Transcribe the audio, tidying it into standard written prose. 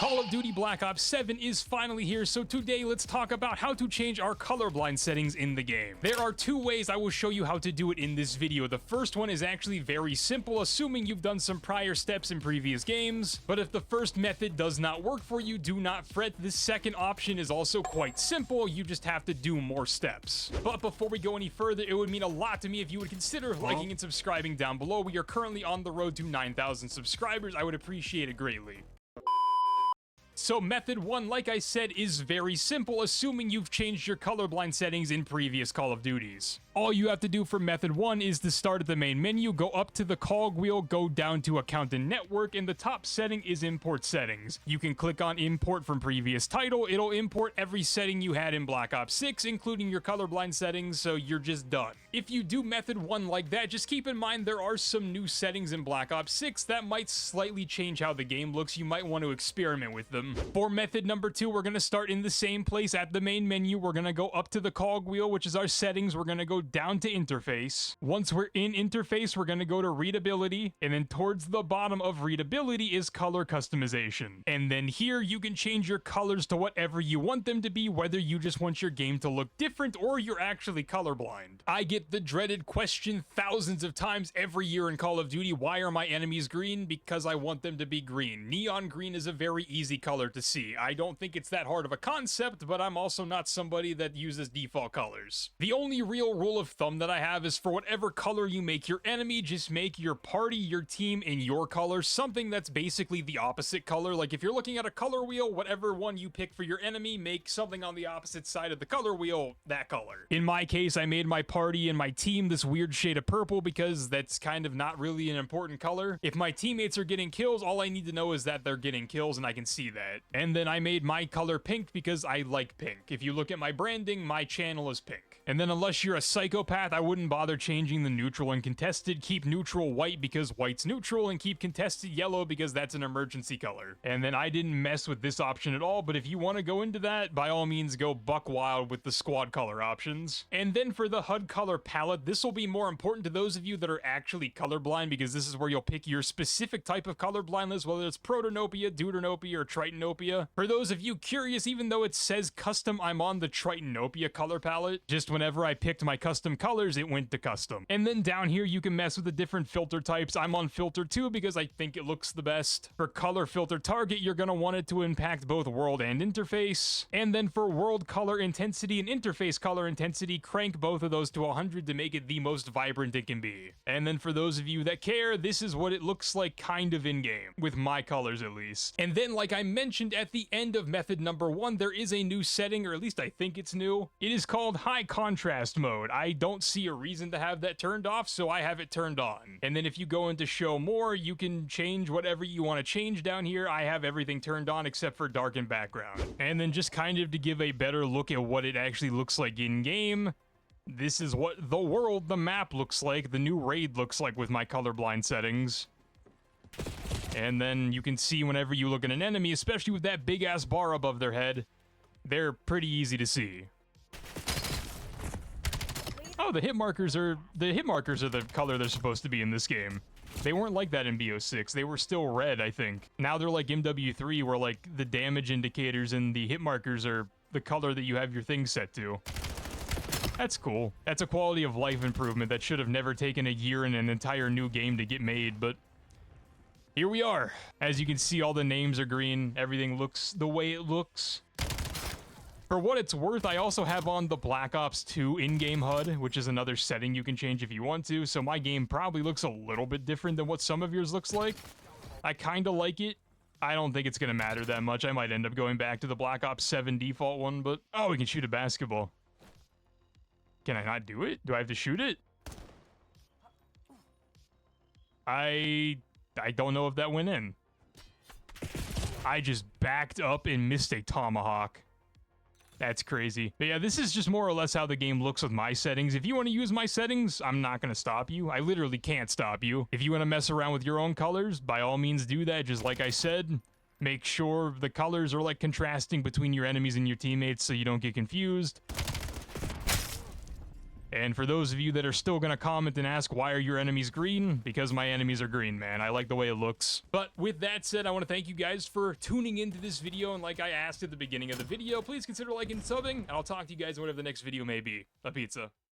Call of Duty Black Ops 7 is finally here, so today let's talk about how to change our colorblind settings in the game. There are two ways I will show you how to do it in this video. The first one is actually very simple, assuming you've done some prior steps in previous games, but if the first method does not work for you, do not fret. This second option is also quite simple, you just have to do more steps. But before we go any further, it would mean a lot to me if you would consider liking and subscribing down below. We are currently on the road to 9,000 subscribers. I would appreciate it greatly. So method 1, like I said, is very simple, assuming you've changed your colorblind settings in previous Call of Duties. All you have to do for method 1 is to start at the main menu, go up to the cog wheel, go down to account and network, and the top setting is import settings. You can click on import from previous title, it'll import every setting you had in Black Ops 6, including your colorblind settings, so you're just done. If you do method 1 like that, just keep in mind there are some new settings in Black Ops 6 that might slightly change how the game looks. You might want to experiment with them. For method number 2, we're going to start in the same place at the main menu. We're going to go up to the cog wheel, which is our settings. We're going to go down to interface. Once we're in interface, we're going to go to readability, and then towards the bottom of readability is color customization. And then here you can change your colors to whatever you want them to be, whether you just want your game to look different or you're actually colorblind. I get the dreaded question thousands of times every year in Call of Duty, why are my enemies green? Because I want them to be green. Neon green is a very easy color to see. I don't think it's that hard of a concept, but I'm also not somebody that uses default colors. The only real rule of thumb that I have is for whatever color you make your enemy, just make your party, your team, in your color, something that's basically the opposite color. Like if you're looking at a color wheel, whatever one you pick for your enemy, make something on the opposite side of the color wheel that color. In my case, I made my party and my team this weird shade of purple because that's kind of not really an important color. If my teammates are getting kills, all I need to know is that they're getting kills and I can see that. And then I made my color pink because I like pink. If you look at my branding, my channel is pink. And then unless you're a psychopath, I wouldn't bother changing the neutral and contested. Keep neutral white because white's neutral, and keep contested yellow because that's an emergency color. And then I didn't mess with this option at all, but if you want to go into that, by all means go buck wild with the squad color options. And then for the HUD color palette, this will be more important to those of you that are actually colorblind, because this is where you'll pick your specific type of colorblindness, whether it's Protonopia, Deuteranopia, or Tritonopia. For those of you curious, even though it says custom, I'm on the Tritonopia color palette. Just whenever I picked my custom colors, it went to custom. And then down here, you can mess with the different filter types. I'm on filter 2 because I think it looks the best. For color filter target, you're going to want it to impact both world and interface. And then for world color intensity and interface color intensity, crank both of those to 100 to make it the most vibrant it can be. And then for those of you that care, this is what it looks like kind of in-game, with my colors at least. And then, like I mentioned, at the end of method number 1, there is a new setting, or at least I think it's new. It is called high contrast mode. I don't see a reason to have that turned off, so I have it turned on. And then if you go into show more, you can change whatever you want to change down here. I have everything turned on except for darken background. And then just kind of to give a better look at what it actually looks like in game, this is what the world, the map looks like, the new raid looks like with my colorblind settings. And then you can see whenever you look at an enemy, especially with that big ass bar above their head, they're pretty easy to see. Oh, the hit markers are the color they're supposed to be in this game. They weren't like that in BO6. They were still red, I think. Now they're like MW3, where like the damage indicators and the hit markers are the color that you have your thing set to. That's cool. That's a quality of life improvement that should have never taken a year and an entire new game to get made, but here we are. As you can see, all the names are green. Everything looks the way it looks. For what it's worth, I also have on the Black Ops 2 in-game HUD, which is another setting you can change if you want to, so my game probably looks a little bit different than what some of yours looks like. I kind of like it. I don't think it's going to matter that much. I might end up going back to the Black Ops 7 default one, but... Oh, we can shoot a basketball. Can I not do it? Do I have to shoot it? I don't know if that went in. I just backed up and missed a tomahawk. That's crazy. But yeah, this is just more or less how the game looks with my settings. If you want to use my settings, I'm not going to stop you. I literally can't stop you. If you want to mess around with your own colors, by all means do that. Just like I said, make sure the colors are like contrasting between your enemies and your teammates so you don't get confused. And for those of you that are still gonna comment and ask, why are your enemies green? Because my enemies are green, man. I like the way it looks. But with that said, I want to thank you guys for tuning into this video, and like I asked at the beginning of the video, please consider liking and subbing, and I'll talk to you guys in whatever the next video may be. A pizza.